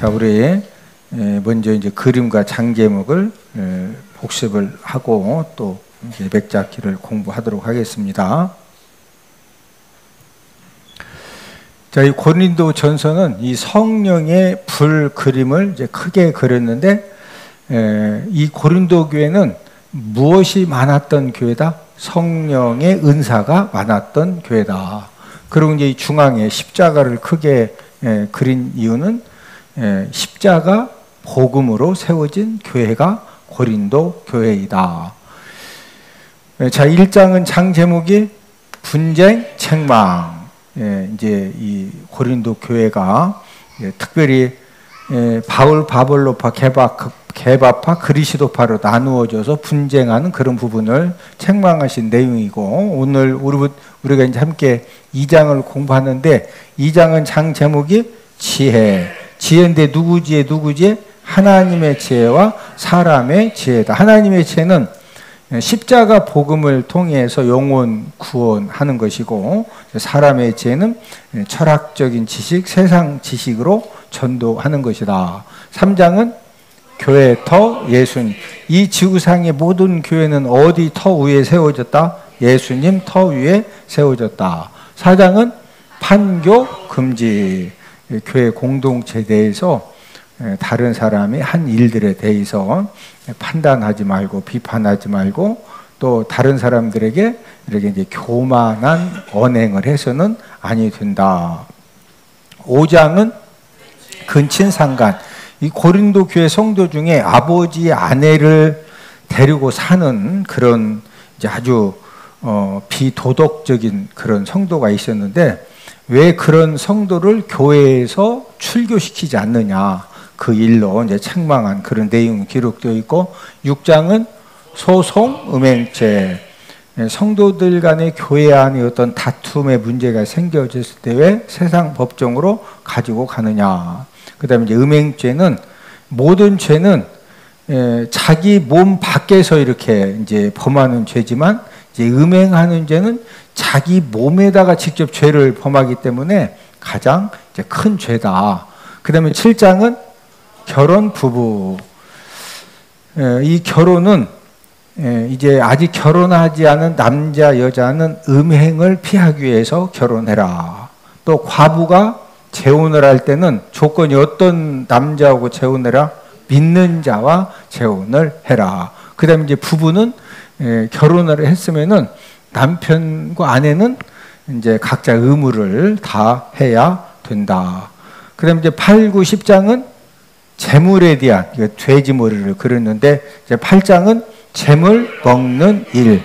자, 우리 먼저 이제 그림과 장 제목을 복습을 하고 또 이제 맥잡기를 공부하도록 하겠습니다. 자, 이 고린도 전서는 이 성령의 불 그림을 이제 크게 그렸는데, 이 고린도 교회는 무엇이 많았던 교회다? 성령의 은사가 많았던 교회다. 그리고 이제 이 중앙에 십자가를 크게 그린 이유는 십자가 복음으로 세워진 교회가 고린도 교회이다. 자, 1장은 장 제목이 분쟁, 책망. 이제 이 고린도 교회가 특별히 바울, 바볼로파, 게바파, 그리시도파로 나누어져서 분쟁하는 그런 부분을 책망하신 내용이고, 오늘 우리가 이제 함께 2장을 공부하는데, 2장은 장 제목이 지혜. 지혜인데 누구 지혜, 누구 지혜? 하나님의 지혜와 사람의 지혜다. 하나님의 지혜는 십자가 복음을 통해서 영혼 구원하는 것이고, 사람의 지혜는 철학적인 지식, 세상 지식으로 전도하는 것이다. 3장은 교회 터 예수님. 이 지구상의 모든 교회는 어디 터 위에 세워졌다? 예수님 터 위에 세워졌다. 4장은 판교 금지. 교회 공동체에 대해서 다른 사람이 한 일들에 대해서 판단하지 말고 비판하지 말고, 또 다른 사람들에게 이렇게 이제 교만한 언행을 해서는 아니 된다. 5장은 근친상간. 이 고린도 교회 성도 중에 아버지의 아내를 데리고 사는 그런 이제 아주 비도덕적인 그런 성도가 있었는데, 왜 그런 성도를 교회에서 출교시키지 않느냐, 그 일로 이제 책망한 그런 내용이 기록되어 있고, 6장은 소송, 음행죄. 성도들 간의 교회 안에 어떤 다툼의 문제가 생겨졌을 때 왜 세상 법정으로 가지고 가느냐. 그 다음에 이제 음행죄는, 모든 죄는 자기 몸 밖에서 이렇게 이제 범하는 죄지만, 이제 음행하는 죄는 자기 몸에다가 직접 죄를 범하기 때문에 가장 이제 큰 죄다. 그 다음에 7장은 결혼 부부. 이 결혼은 이제 아직 결혼하지 않은 남자 여자는 음행을 피하기 위해서 결혼해라. 또 과부가 재혼을 할 때는 조건이 어떤 남자하고 재혼해라? 믿는 자와 재혼을 해라. 그 다음에 이제 부부는 결혼을 했으면은 남편과 아내는 이제 각자 의무를 다 해야 된다. 그 다음에 이제 8, 9, 10장은 재물에 대한, 돼지머리를 그렸는데, 이제 8장은 재물 먹는 일.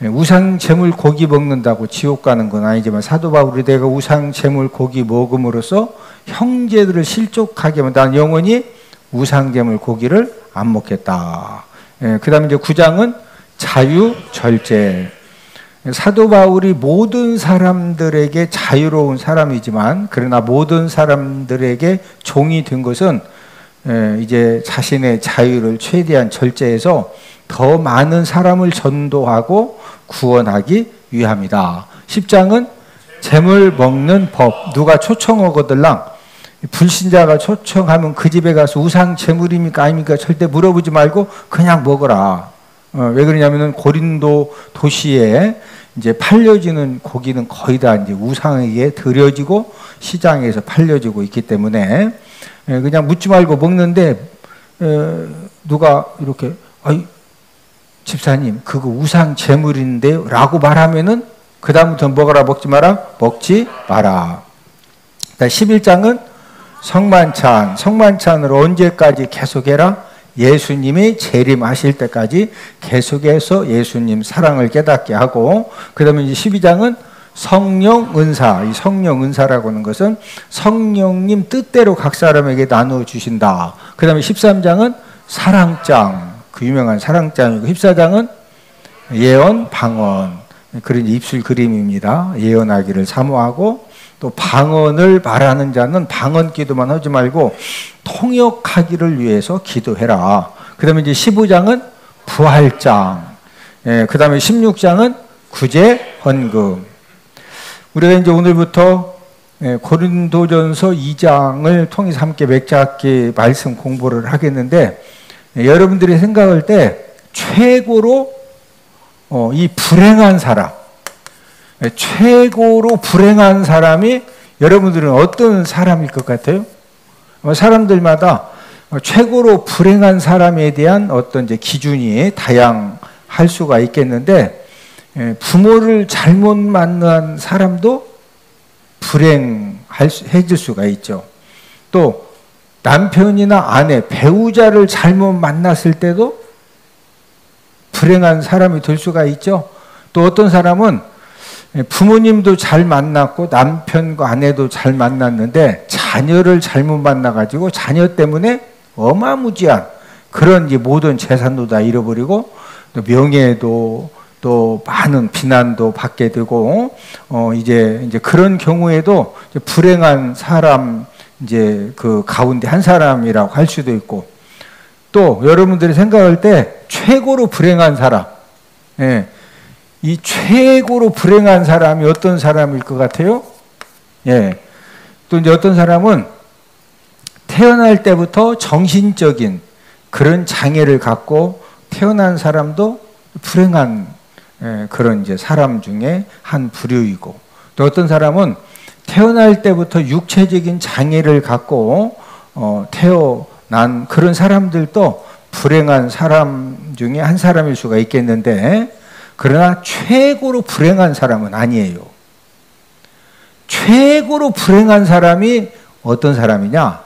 우상 재물 고기 먹는다고 지옥 가는 건 아니지만, 사도 바울이 내가 우상 재물 고기 먹음으로써 형제들을 실족하게 하면 난 영원히 우상 재물 고기를 안 먹겠다. 그 다음에 이제 9장은 자유 절제. 사도 바울이 모든 사람들에게 자유로운 사람이지만, 그러나 모든 사람들에게 종이 된 것은 이제 자신의 자유를 최대한 절제해서 더 많은 사람을 전도하고 구원하기 위함이다. 10장은 재물 먹는 법. 누가 초청하거들랑 불신자가 초청하면 그 집에 가서 우상 재물입니까 아닙니까 절대 물어보지 말고 그냥 먹어라. 왜 그러냐면은 고린도 도시에 이제 팔려지는 고기는 거의 다 이제 우상에게 드려지고 시장에서 팔려지고 있기 때문에 그냥 묻지 말고 먹는데, 누가 이렇게 집사님 그거 우상 재물인데요 라고 말하면은 그 다음부터 먹어라 먹지 마라? 먹지 마라. 11장은 성만찬. 성만찬을 언제까지 계속해라? 예수님이 재림하실 때까지 계속해서 예수님 사랑을 깨닫게 하고, 그 다음에 이제 12장은 성령 은사. 이 성령 은사라고 하는 것은 성령님 뜻대로 각 사람에게 나누어 주신다. 그 다음에 13장은 사랑장. 그 유명한 사랑장이고, 14장은 예언, 방언. 그런 입술 그림입니다. 예언하기를 사모하고, 또 방언을 말하는 자는 방언 기도만 하지 말고 통역하기를 위해서 기도해라. 그 다음에 이제 15장은 부활장. 그 다음에 16장은 구제 헌금. 우리가 이제 오늘부터 고린도전서 2장을 통해서 함께 맺잡기 말씀 공부를 하겠는데, 여러분들이 생각할 때 최고로 이 불행한 사람, 최고로 불행한 사람이 여러분들은 어떤 사람일 것 같아요? 사람들마다 최고로 불행한 사람에 대한 어떤 이제 기준이 다양할 수가 있겠는데, 부모를 잘못 만난 사람도 불행해질 수가 있죠. 또 남편이나 아내, 배우자를 잘못 만났을 때도 불행한 사람이 될 수가 있죠. 또 어떤 사람은 부모님도 잘 만났고 남편과 아내도 잘 만났는데 자녀를 잘못 만나가지고 자녀 때문에 어마무지한 그런 이제 모든 재산도 다 잃어버리고 또 명예도 또 많은 비난도 받게 되고 이제 그런 경우에도 이제 불행한 사람 이제 그 가운데 한 사람이라고 할 수도 있고, 또 여러분들이 생각할 때 최고로 불행한 사람, 이 최고로 불행한 사람이 어떤 사람일 것 같아요? 또 이제 어떤 사람은 태어날 때부터 정신적인 그런 장애를 갖고 태어난 사람도 불행한 그런 이제 사람 중에 한 부류이고, 또 어떤 사람은 태어날 때부터 육체적인 장애를 갖고 태어난 그런 사람들도 불행한 사람 중에 한 사람일 수가 있겠는데, 그러나 최고로 불행한 사람은 아니에요. 최고로 불행한 사람이 어떤 사람이냐?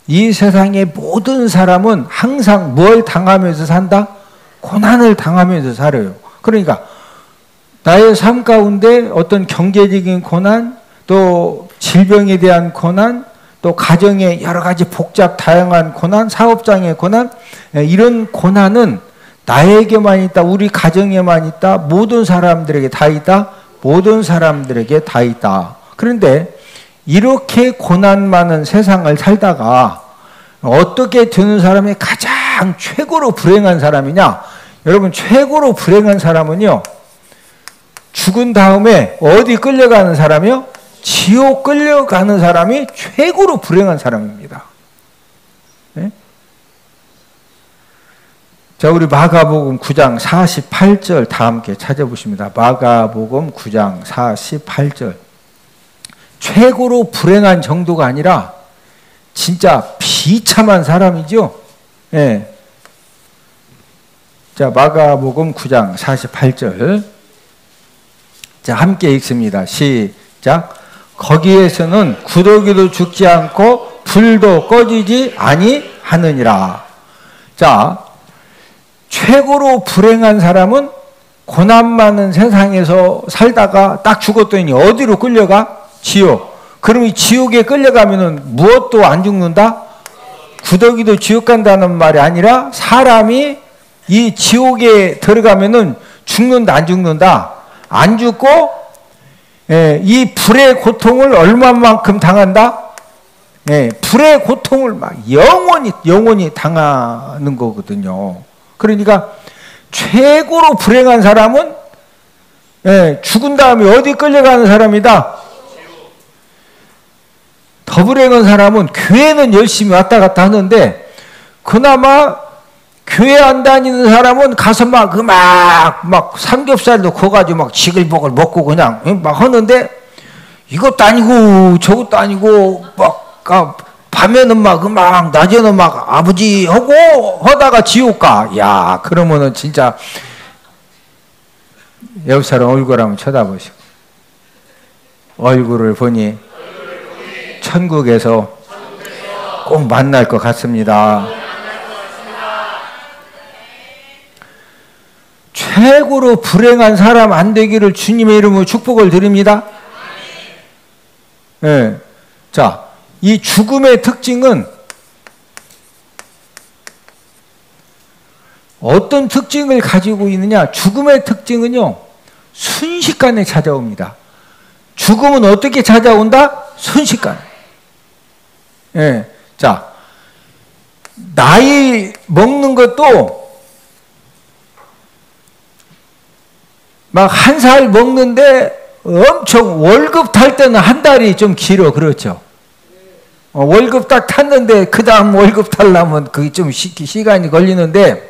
이 세상의 모든 사람은 항상 뭘 당하면서 산다? 고난을 당하면서 살아요. 그러니까 나의 삶 가운데 어떤 경제적인 고난, 또 질병에 대한 고난, 또 가정의 여러 가지 복잡 다양한 고난, 사업장의 고난, 이런 고난은 나에게만 있다, 우리 가정에만 있다, 모든 사람들에게 다 있다, 모든 사람들에게 다 있다. 그런데 이렇게 고난 많은 세상을 살다가 어떻게 되는 사람이 가장 최고로 불행한 사람이냐? 여러분, 최고로 불행한 사람은요, 죽은 다음에 어디 끌려가는 사람이요? 지옥 끌려가는 사람이 최고로 불행한 사람입니다. 네? 자, 우리 마가복음 9장 48절 다 함께 찾아보십니다. 마가복음 9장 48절. 최고로 불행한 정도가 아니라 진짜 비참한 사람이죠. 네. 자, 마가복음 9장 48절. 자, 함께 읽습니다. 시작. 거기에서는 구더기도 죽지 않고 불도 꺼지지 아니하느니라. 자, 최고로 불행한 사람은 고난 많은 세상에서 살다가 딱 죽었더니 어디로 끌려가? 지옥. 그럼 이 지옥에 끌려가면은 무엇도 안 죽는다? 구더기도 지옥 간다는 말이 아니라 사람이 이 지옥에 들어가면은 죽는다, 안 죽는다? 안 죽고, 이 불의 고통을 얼마만큼 당한다? 불의 고통을 막 영원히 당하는 거거든요. 그러니까 최고로 불행한 사람은 죽은 다음에 어디 끌려가는 사람이다? 더 불행한 사람은 교회는 열심히 왔다 갔다 하는데, 그나마 교회 안 다니는 사람은 가서 막 삼겹살도 구워가지고 막 지글볶을 먹고 그냥 막 하는데, 이것도 아니고 저것도 아니고 막 밤에는 막 낮에는 막 아버지 하고 하다가 지옥 가. 야, 그러면은 진짜 옆 사람 얼굴 한번 쳐다보시고, 얼굴을 보니 천국에서 꼭 만날 것 같습니다. 최고로 불행한 사람 안 되기를 주님의 이름으로 축복을 드립니다. 자, 이 죽음의 특징은 어떤 특징을 가지고 있느냐? 죽음의 특징은요, 순식간에 찾아옵니다. 죽음은 어떻게 찾아온다? 순식간에. 자, 나이 먹는 것도 막 1살 먹는데 엄청 월급 탈 때는 한 달이 좀 길어. 그렇죠? 월급 딱 탔는데 그 다음 월급 타려면 그게 좀 시간이 걸리는데,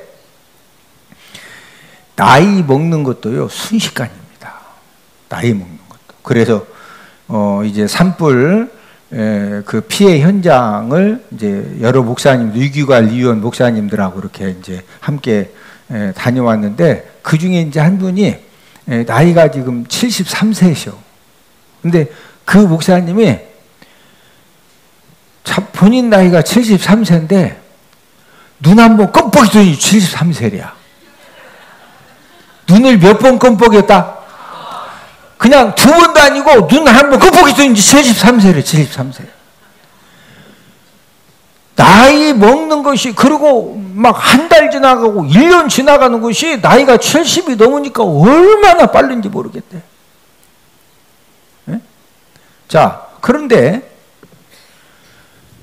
나이 먹는 것도요 순식간입니다. 나이 먹는 것도. 그래서 이제 산불 그 피해 현장을 이제 여러 목사님, 위기관리위원 목사님들하고 이렇게 이제 함께 다녀왔는데, 그 중에 이제 한 분이 나이가 지금 73세셔. 근데 그 목사님이 본인 나이가 73세인데 눈 한 번 껌뻑이더니 73세래야. 눈을 몇 번 껌뻑였다? 그냥 두 번도 아니고 눈 한 번 껌뻑이더니 73세래. 73세. 나이 먹는 것이, 그리고 막 한 달 지나가고 1년 지나가는 것이 나이가 70이 넘으니까 얼마나 빠른지 모르겠대. 네? 자, 그런데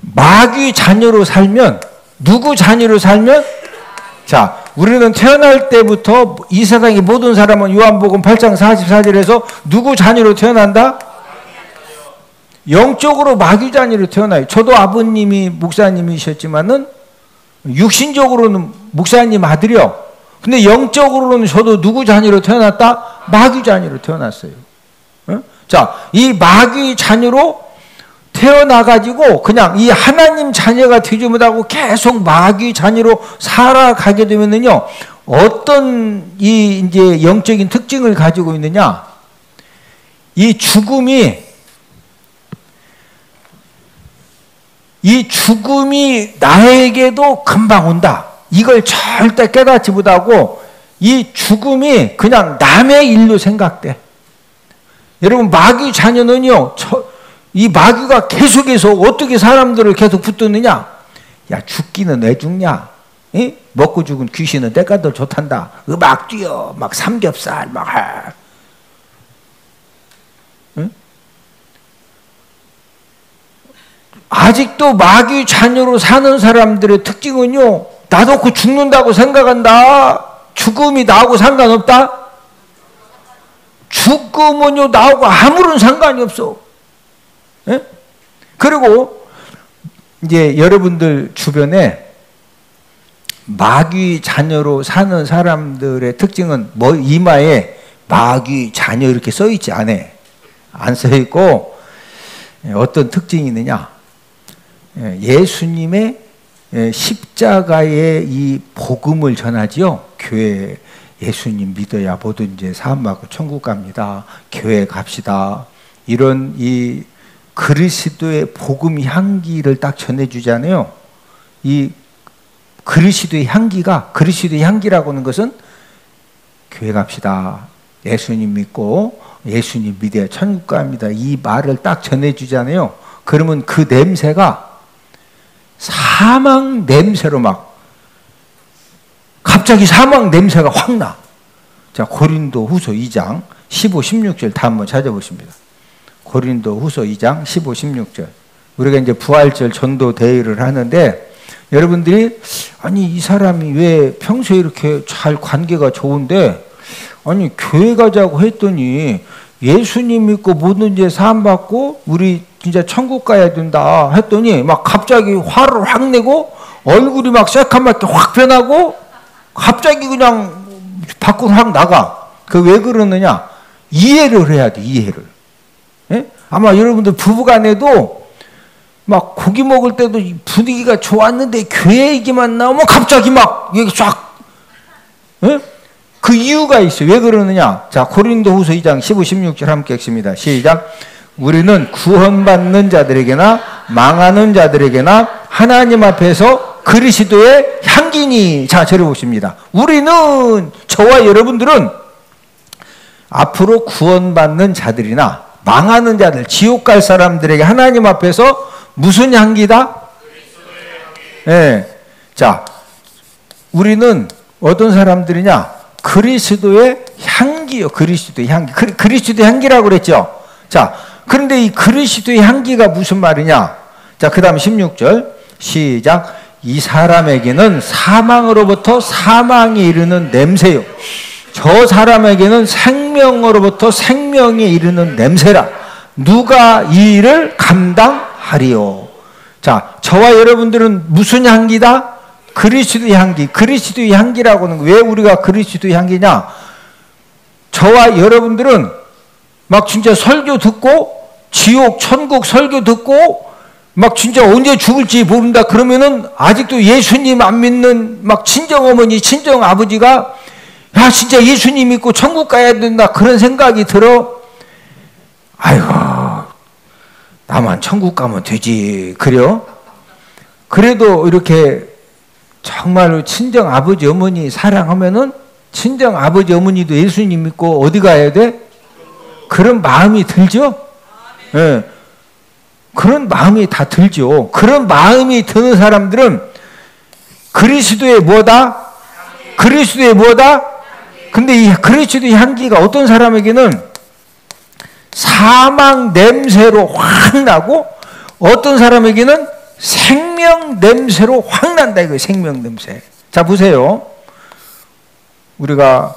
마귀 자녀로 살면, 누구 자녀로 살면? 자, 우리는 태어날 때부터 이 세상의 모든 사람은 요한복음 8장 44절에서 누구 자녀로 태어난다? 영적으로 마귀 자녀로 태어나요. 저도 아버님이 목사님이셨지만은 육신적으로는 목사님 아들이요. 근데 영적으로는 저도 누구 자녀로 태어났다? 마귀 자녀로 태어났어요. 자, 이 마귀 자녀로 태어나가지고 그냥 이 하나님 자녀가 되지 못하고 계속 마귀 자녀로 살아가게 되면은요, 어떤 이 이제 영적인 특징을 가지고 있느냐? 이 죽음이 나에게도 금방 온다. 이걸 절대 깨닫지 못하고 이 죽음이 그냥 남의 일로 생각돼. 여러분, 마귀 자녀는요, 이 마귀가 계속해서 어떻게 사람들을 계속 붙드느냐? 야, 죽기는 왜 죽냐? 에? 먹고 죽은 귀신은 때가 더 좋단다. 막 뛰어, 막 삼겹살, 막. 응? 아직도 마귀 자녀로 사는 사람들의 특징은요, 나도 그 죽는다고 생각한다. 죽음이 나하고 상관없다. 죽음은요, 나하고 아무런 상관이 없어. 예? 그리고 이제 여러분들 주변에 마귀 자녀로 사는 사람들의 특징은 뭐, 이마에 마귀 자녀 이렇게 써 있지 않아. 안 써 있고, 어떤 특징이 있느냐? 예수님의 십자가의 이 복음을 전하지요. 교회 예수님 믿어야 뭐든지 사함받고 천국 갑니다. 교회 갑시다. 이런 이 그리스도의 복음 향기를 딱 전해주잖아요. 이 그리스도의 향기가, 그리스도의 향기라고 하는 것은 교회 갑시다. 예수님 믿고 예수님 믿어야 천국 갑니다. 이 말을 딱 전해주잖아요. 그러면 그 냄새가 사망 냄새로 막 갑자기 사망 냄새가 확 나. 자, 고린도 후서 2장 15, 16절 다 한번 찾아보십니다. 고린도 후서 2장 15, 16절. 우리가 이제 부활절 전도 대회를 하는데, 여러분들이 아니 이 사람이 왜 평소에 이렇게 잘 관계가 좋은데, 아니 교회 가자고 했더니 예수님 믿고 뭐든지 사함받고 우리 진짜 천국 가야 된다 했더니 막 갑자기 화를 확 내고 얼굴이 막 새카맣게 확 변하고 갑자기 그냥 밖으로 확 나가. 그 왜 그러느냐? 이해를 해야 돼. 이해를. 예? 아마 여러분들 부부간에도 막 고기 먹을 때도 분위기가 좋았는데 교회 얘기만 나오면 갑자기 막 여기 쫙. 예? 그 이유가 있어요. 왜 그러느냐? 자, 고린도후서 2장 15, 16절 함께 읽습니다. 시작. 우리는 구원받는 자들에게나 망하는 자들에게나 하나님 앞에서 그리스도의 향기니. 자, 저를 보십니다. 우리는, 저와 여러분들은 앞으로 구원받는 자들이나 망하는 자들, 지옥 갈 사람들에게 하나님 앞에서 무슨 향기다? 그리스도의 향기. 네. 자, 우리는 어떤 사람들이냐? 그리스도의 향기요. 그리스도의 향기. 그리스도의 향기라고 그랬죠. 자, 그런데 이 그리스도의 향기가 무슨 말이냐? 자, 그 다음 16절 시작. 이 사람에게는 사망으로부터 사망에 이르는 냄새요. 저 사람에게는 생명으로부터 생명에 이르는 냄새라. 누가 이 일을 감당하리요. 자, 저와 여러분들은 무슨 향기다? 그리스도의 향기. 그리스도의 향기라고는 왜 우리가 그리스도의 향기냐? 저와 여러분들은 막 진짜 설교 듣고 지옥 천국 설교 듣고 막 진짜 언제 죽을지 모른다 그러면은 아직도 예수님 안 믿는 막 친정어머니 친정아버지가 야 진짜 예수님 믿고 천국 가야 된다 그런 생각이 들어. 아이고 나만 천국 가면 되지 그래요? 그래도 이렇게 정말로 친정아버지 어머니 사랑하면은 친정아버지 어머니도 예수님 믿고 어디 가야 돼? 그런 마음이 들죠? 예. 네. 그런 마음이 다 들죠. 그런 마음이 드는 사람들은 그리스도의 뭐다? 그리스도의 뭐다? 근데 이 그리스도의 향기가 어떤 사람에게는 사망 냄새로 확 나고 어떤 사람에게는 생명 냄새로 확 난다 이거예요. 생명 냄새. 자 보세요. 우리가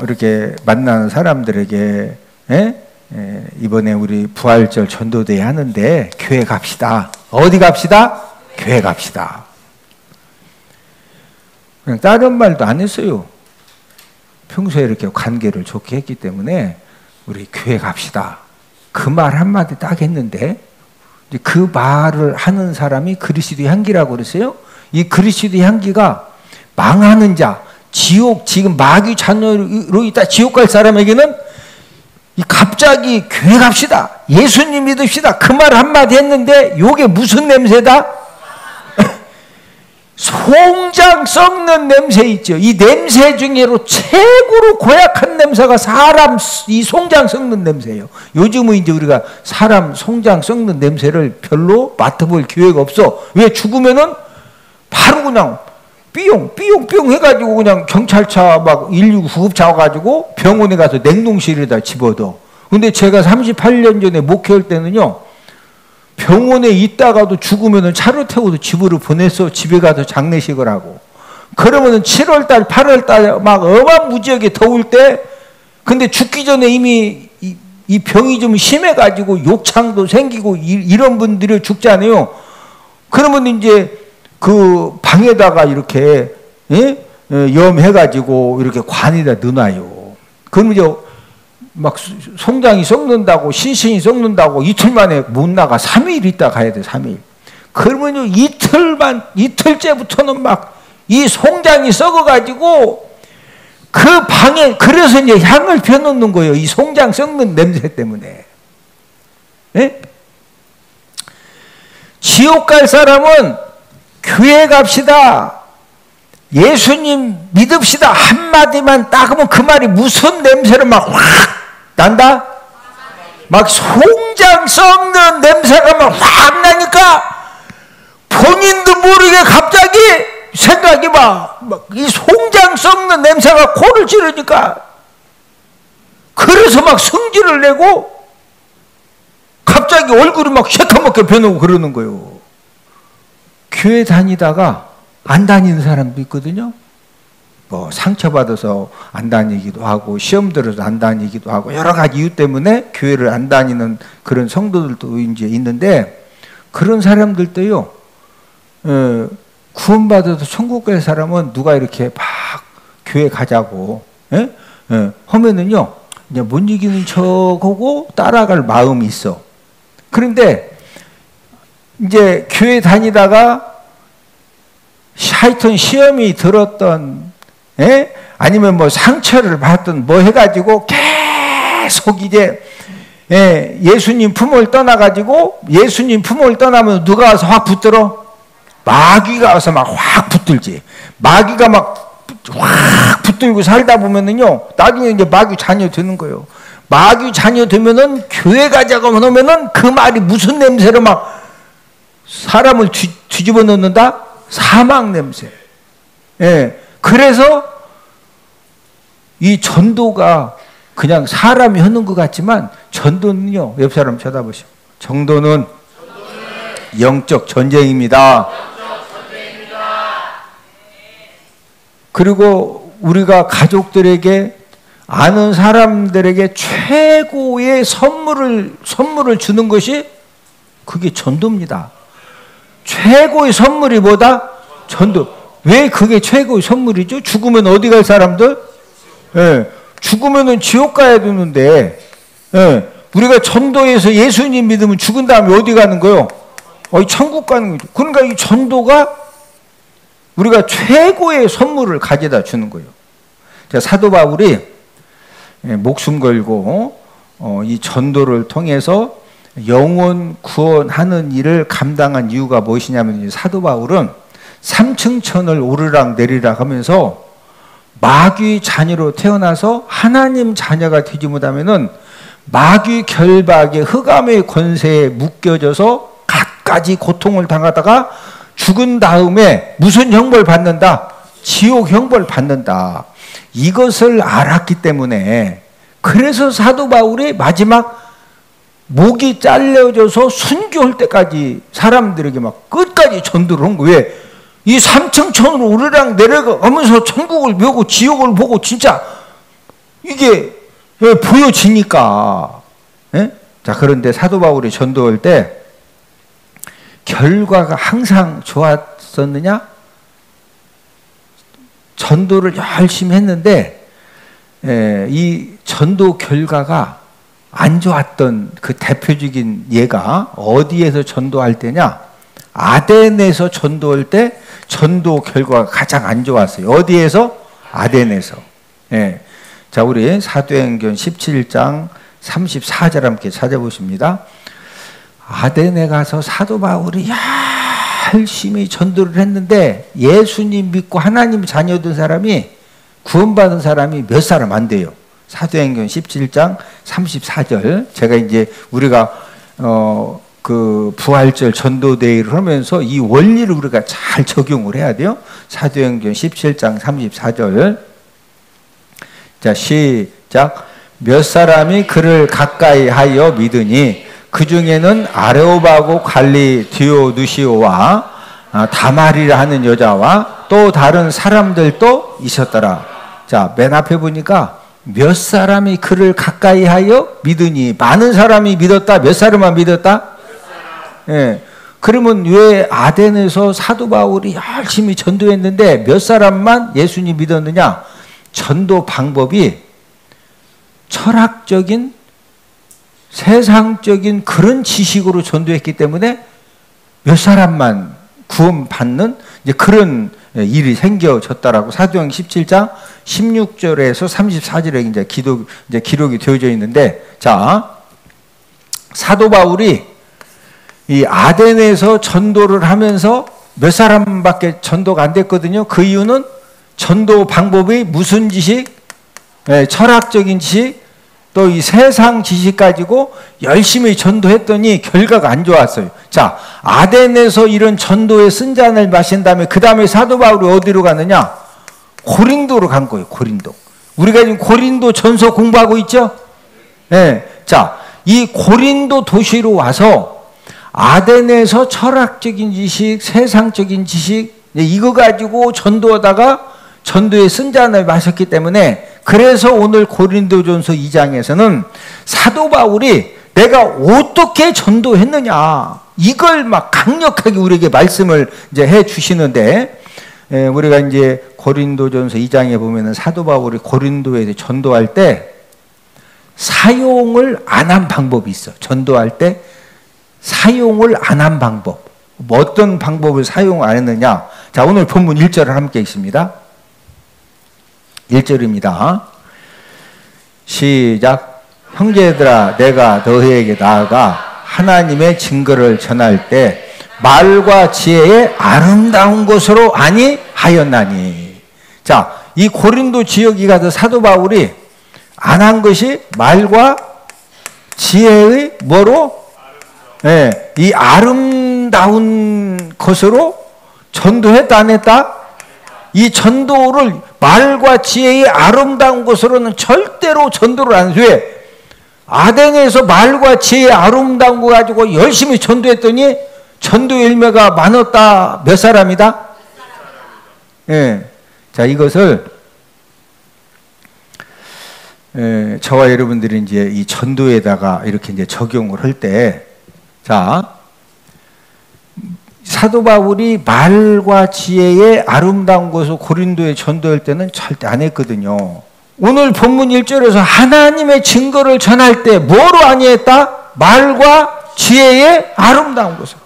이렇게 만나는 사람들에게 이번에 우리 부활절 전도대회 하는데 교회 갑시다. 어디 갑시다? 교회 갑시다. 그냥 다른 말도 안 했어요. 평소에 이렇게 관계를 좋게 했기 때문에 우리 교회 갑시다. 그 말 한마디 딱 했는데 그 말을 하는 사람이 그리스도의 향기라고 그랬어요. 이 그리스도의 향기가 망하는 자, 지옥 지금 마귀 자녀로 있다 지옥 갈 사람에게는 갑자기 교회 갑시다. 예수님 믿읍시다. 그 말 한마디 했는데 이게 무슨 냄새다? 송장 썩는 냄새 있죠. 이 냄새 중에로 최고로 고약한 냄새가 사람 이 송장 썩는 냄새예요. 요즘은 이제 우리가 사람 송장 썩는 냄새를 별로 맡아볼 기회가 없어. 왜? 죽으면은 바로 그냥 삐용 해가지고 그냥 경찰차 막 119 구급차 와가지고 병원에 가서 냉동실에다 집어넣어. 근데 제가 38년 전에 목회할 때는요, 병원에 있다가도 죽으면은 차로 태워서 집으로 보내서 집에 가서 장례식을 하고. 그러면은 7월달, 8월달 막 어마무지하게 더울 때, 근데 죽기 전에 이미 이 병이 좀 심해가지고 욕창도 생기고 이런 분들이 죽잖아요. 그러면 이제 그 방에다가 이렇게 염해가지고 이렇게 관에다 넣어놔요. 그러면 이제 막 송장이 썩는다고 신신이 썩는다고 이틀 만에 못 나가. 3일 있다 가야 돼. 3일. 그러면 이틀째부터는 막 이 송장이 썩어가지고 그 방에 그래서 이제 향을 펴놓는 거예요. 이 송장 썩는 냄새 때문에. 네? 지옥 갈 사람은 교회 갑시다. 예수님 믿읍시다. 한마디만 딱 하면 그 말이 무슨 냄새를 막 확 난다? 막 송장 썩는 냄새가 막 확 나니까 본인도 모르게 갑자기 생각이 막 이 송장 썩는 냄새가 코를 찌르니까 그래서 막 성질을 내고 갑자기 얼굴이 막 새카맣게 변하고 그러는 거예요. 교회 다니다가 안 다니는 사람도 있거든요. 뭐 상처받아서 안 다니기도 하고 시험 들어서 안 다니기도 하고 여러 가지 이유 때문에 교회를 안 다니는 그런 성도들도 이제 있는데 그런 사람들도요. 구원받아서 천국 갈 사람은 누가 이렇게 막 교회 가자고 하면은요. 이제 못 이기는 척하고 따라갈 마음이 있어. 그런데 이제 교회 다니다가 하여튼 시험이 들었던 아니면 뭐 상처를 받던 뭐 해가지고 계속 이제 예수님 품을 떠나가지고 예수님 품을 떠나면 누가 와서 확 붙들어? 마귀가 와서 막 확 붙들지. 마귀가 막 확 붙들고 살다 보면은요 나중에 이제 마귀 자녀 되는 거예요. 마귀 자녀 되면은 교회 가자고 하면은 그 말이 무슨 냄새로 막 사람을 뒤집어 놓는다? 사망 냄새. 그래서 이 전도가 그냥 사람이 하는 것 같지만 전도는요, 옆 사람 쳐다보시오. 전도는 영적 전쟁입니다. 그리고 우리가 가족들에게, 아는 사람들에게 최고의 선물을 주는 것이 그게 전도입니다. 최고의 선물이 뭐다? 전도. 왜 그게 최고의 선물이죠? 죽으면 어디 갈 사람들? 예, 죽으면은 지옥 가야 되는데, 예, 우리가 전도해서 예수님 믿으면 죽은 다음에 어디 가는 거요? 천국 가는 거죠. 그러니까 이 전도가 우리가 최고의 선물을 가져다 주는 거예요. 자, 사도 바울이 목숨 걸고 이 전도를 통해서 영혼 구원하는 일을 감당한 이유가 무엇이냐면, 사도 바울은 삼층천을 오르락 내리락 하면서 마귀 자녀로 태어나서 하나님 자녀가 되지 못하면은 마귀 결박의 흑암의 권세에 묶여져서 갖가지 고통을 당하다가 죽은 다음에 무슨 형벌 받는다? 지옥 형벌 받는다. 이것을 알았기 때문에, 그래서 사도 바울이 마지막 목이 잘려져서 순교할 때까지 사람들에게 막 끝까지 전도를 한 거예요. 왜? 이 삼층천으로 오르락 내려가면서 천국을 보고 지옥을 보고 진짜 이게 보여지니까. 예? 자, 그런데 사도 바울이 전도할 때 결과가 항상 좋았었느냐? 전도를 열심히 했는데 이 전도 결과가 안 좋았던 그 대표적인 예가 어디에서 전도할 때냐? 아덴에서 전도할 때 전도 결과가 가장 안 좋았어요. 어디에서? 아덴에서. 예. 자, 우리 사도행전 17장 34절 함께 찾아보십니다. 아덴에 가서 사도 바울이 열심히 전도를 했는데 예수님 믿고 하나님 자녀된 사람이, 구원받은 사람이 몇 사람 안 돼요. 사도행전 17장 34절. 제가 이제 우리가 그 부활절 전도대회를 하면서 이 원리를 우리가 잘 적용을 해야 돼요. 사도행전 17장 34절. 자, 시작. 몇 사람이 그를 가까이 하여 믿으니 그 중에는 아레오바고 갈리 디오누시오와 다말이라 하는 여자와 또 다른 사람들도 있었더라. 자, 맨 앞에 보니까 몇 사람이 그를 가까이 하여 믿으니, 많은 사람이 믿었다. 몇 사람만 믿었다? 예. 그러면 왜 아덴에서 사도 바울이 열심히 전도했는데 몇 사람만 예수님 믿었느냐? 전도 방법이 철학적인, 세상적인 그런 지식으로 전도했기 때문에 몇 사람만 구원받는 이제 그런 일이 생겨졌다라고 사도행 17장 16절에서 34절에 이제 기록이 되어져 있는데, 자, 사도 바울이 이 아덴에서 전도를 하면서 몇 사람밖에 전도가 안 됐거든요. 그 이유는 전도 방법이 무슨 지식? 철학적인 지식, 또 이 세상 지식 가지고 열심히 전도했더니 결과가 안 좋았어요. 자, 아덴에서 이런 전도의 쓴잔을 마신 다음에 그 다음에 사도 바울이 어디로 가느냐? 고린도로 간 거예요. 고린도. 우리가 지금 고린도 전서 공부하고 있죠? 네. 자, 이 고린도 도시로 와서 아덴에서 철학적인 지식, 세상적인 지식 이거 가지고 전도하다가 전도의 쓴잔을 마셨기 때문에, 그래서 오늘 고린도전서 2장에서는 사도 바울이 내가 어떻게 전도했느냐 이걸 막 강력하게 우리에게 말씀을 이제 해 주시는데, 우리가 이제 고린도전서 2장에 보면은 사도 바울이 고린도에 전도할 때 사용을 안 한 방법이 있어. 전도할 때 사용을 안 한 방법. 뭐 어떤 방법을 사용 안 했느냐? 자, 오늘 본문 1절을 함께 읽습니다. 1절입니다. 시작. 형제들아, 내가 너희에게 나아가 하나님의 증거를 전할 때 말과 지혜의 아름다운 것으로 아니하였나니. 자, 이 고린도 지역에 가서 사도 바울이 안 한 것이 말과 지혜의 뭐로? 네, 이 아름다운 것으로 전도했다 안 했다? 이 전도를 말과 지혜의 아름다운 것으로는 절대로 전도를 안 해. 아덴에서 말과 지혜의 아름다운 거 가지고 열심히 전도했더니 전도 열매가 많았다. 몇 사람이다? 예. 자, 이것을 저와 여러분들이 이제 이 전도에다가 이렇게 이제 적용을 할 때, 자, 사도 바울이 말과 지혜의 아름다운 것을 고린도에 전도할 때는 절대 안 했거든요. 오늘 본문 1절에서 하나님의 증거를 전할 때 뭐로 아니했다? 말과 지혜의 아름다운 것을.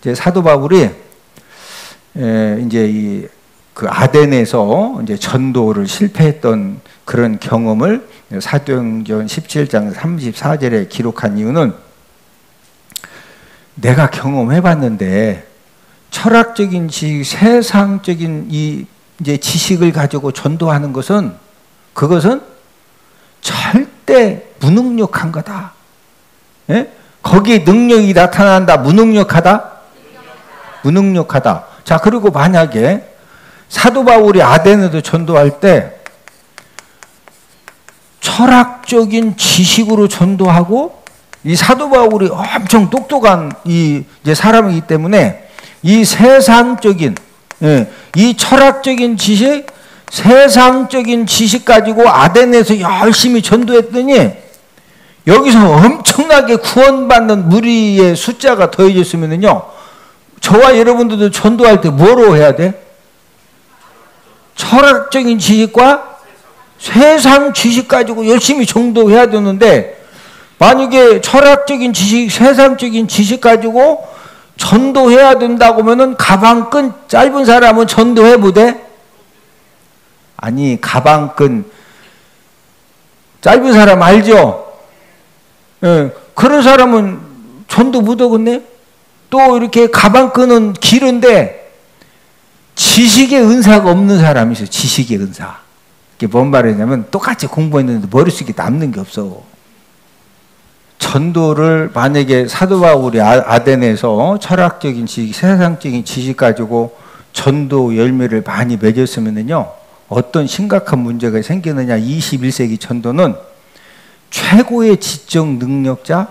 이제 사도 바울이 이제 그 아덴에서 이제 전도를 실패했던 그런 경험을 사도행전 17장 34절에 기록한 이유는 내가 경험해봤는데 철학적인 지식, 세상적인 이제 지식을 가지고 전도하는 것은 그것은 절대 무능력한 거다. 예? 거기에 능력이 나타난다. 무능력하다? 무능력하다. 자, 그리고 만약에 사도 바울이 아덴에도 전도할 때 철학적인 지식으로 전도하고 이 사도 바울이 엄청 똑똑한 이제 사람이기 때문에 이 세상적인 이 철학적인 지식, 세상적인 지식 가지고 아덴에서 열심히 전도했더니 여기서 엄청나게 구원받는 무리의 숫자가 더해졌으면요, 저와 여러분들도 전도할 때 뭐로 해야 돼? 철학적인 지식과 세상 지식 가지고 열심히 전도해야 되는데, 만약에 철학적인 지식, 세상적인 지식 가지고 전도해야 된다고 하면은 가방끈 짧은 사람은 전도해 보대? 아니, 가방끈 짧은 사람 알죠? 예, 그런 사람은 전도 못 하겠네? 또 이렇게 가방끈은 길은데 지식의 은사가 없는 사람이 있어요. 지식의 은사. 이게 뭔 말이냐면 똑같이 공부했는데 머릿속에 남는 게 없어. 전도를 만약에 사도 바울이 아덴에서 철학적인 지식, 세상적인 지식 가지고 전도 열매를 많이 맺었으면요, 어떤 심각한 문제가 생기느냐. 21세기 전도는 최고의 지적 능력자,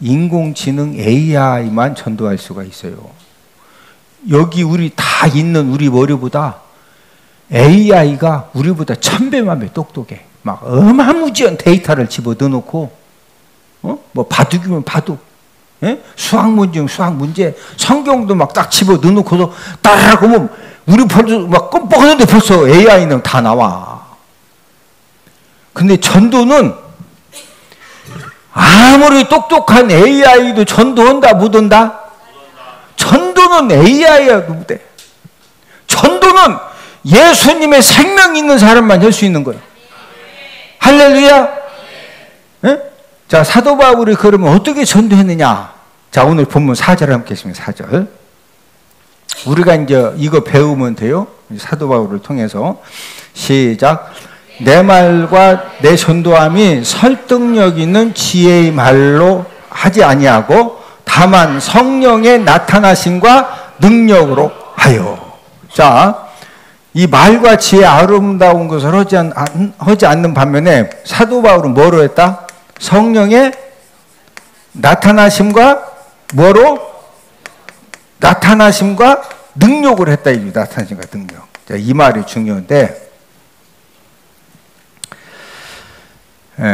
인공지능 AI만 전도할 수가 있어요. 여기 우리 다 있는 우리 머리보다 AI가 우리보다 1000배만 똑똑해. 막 어마무지한 데이터를 집어 넣어놓고 뭐 바둑이면 바둑, 예? 수학 문제면 수학 문제, 성경도 막 딱 집어 넣어놓고서 딱 보면 우리 벌써 막 껌뻑하는데 벌써 AI는 다 나와. 근데 전도는 아무리 똑똑한 AI도 전도한다 못 한다? 전도는 AI야 못해. 전도는 예수님의 생명 있는 사람만 할 수 있는 거예요. 할렐루야. 예? 자, 사도 바울이 그러면 어떻게 전도했느냐? 자, 오늘 본문 4절 함께 했습니다. 4절. 우리가 이제 이거 배우면 돼요. 사도 바울을 통해서. 시작. 내 말과 내 전도함이 설득력 있는 지혜의 말로 하지 아니하고 다만 성령의 나타나심과 능력으로 하여. 자, 이 말과 지혜의 아름다운 것을 하지 않는 반면에 사도 바울은 뭐로 했다? 성령의 나타나심과 뭐로? 나타나심과 능력을 했다. 이 나타나심과 능력. 자, 이 말이 중요한데,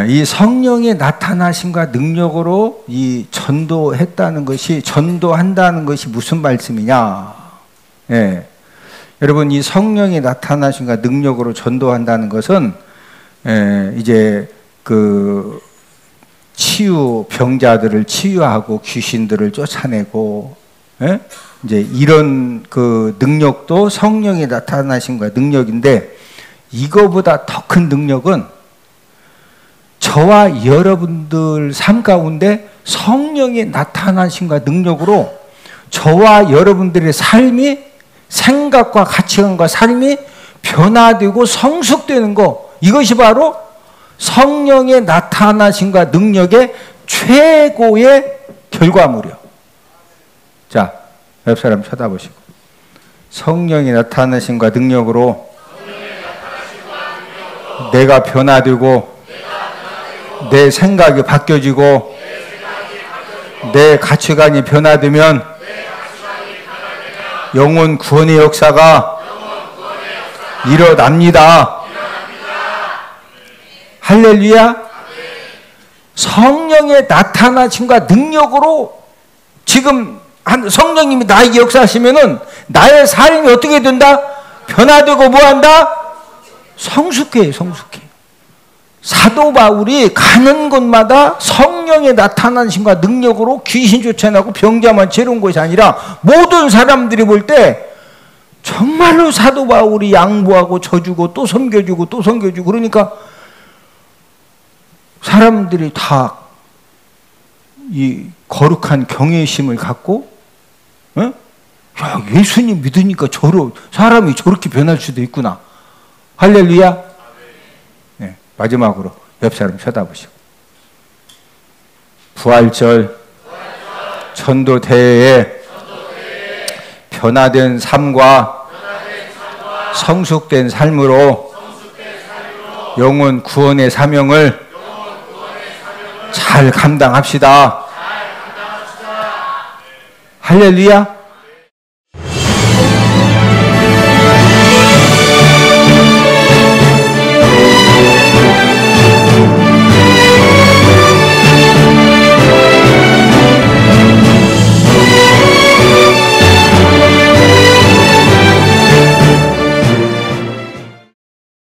이 성령의 나타나심과 능력으로 이 전도한다는 것이 무슨 말씀이냐? 예. 여러분, 이 성령의 나타나심과 능력으로 전도한다는 것은 이제 그 병자들을 치유하고 귀신들을 쫓아내고, 예? 이제 이런 그 능력도 성령의 나타나심과 능력인데, 이거보다 더 큰 능력은 저와 여러분들 삶 가운데 성령의 나타나심과 능력으로 저와 여러분들의 삶이, 생각과 가치관과 삶이 변화되고 성숙되는 거, 이것이 바로 성령의 나타나심과 능력의 최고의 결과물이요. 자, 옆 사람 쳐다보시고, 성령의 나타나심과 능력으로 내가 변화되고 내 생각이 바뀌어지고 내 가치관이 변화되면 영혼 구원의 역사가 일어납니다. 할렐루야. 성령의 나타나심과 능력으로 지금 성령님이 나에게 역사하시면은 나의 삶이 어떻게 된다? 변화되고 뭐한다? 성숙해, 성숙해. 사도 바울이 가는 곳마다 성령의 나타나심과 능력으로 귀신 쫓아내고 병자만 채운 것이 아니라 모든 사람들이 볼 때 정말로 사도 바울이 양보하고 져주고 또 섬겨주고 또 섬겨주고 그러니까 사람들이 다 이 거룩한 경외심을 갖고 야, 예수님 믿으니까 사람이 저렇게 변할 수도 있구나. 할렐루야. 네, 마지막으로 옆 사람 쳐다보시고 부활절 전도대회에 변화된 삶과 성숙된 삶으로 영혼 구원의 사명을 잘 감당합시다. 할렐루야.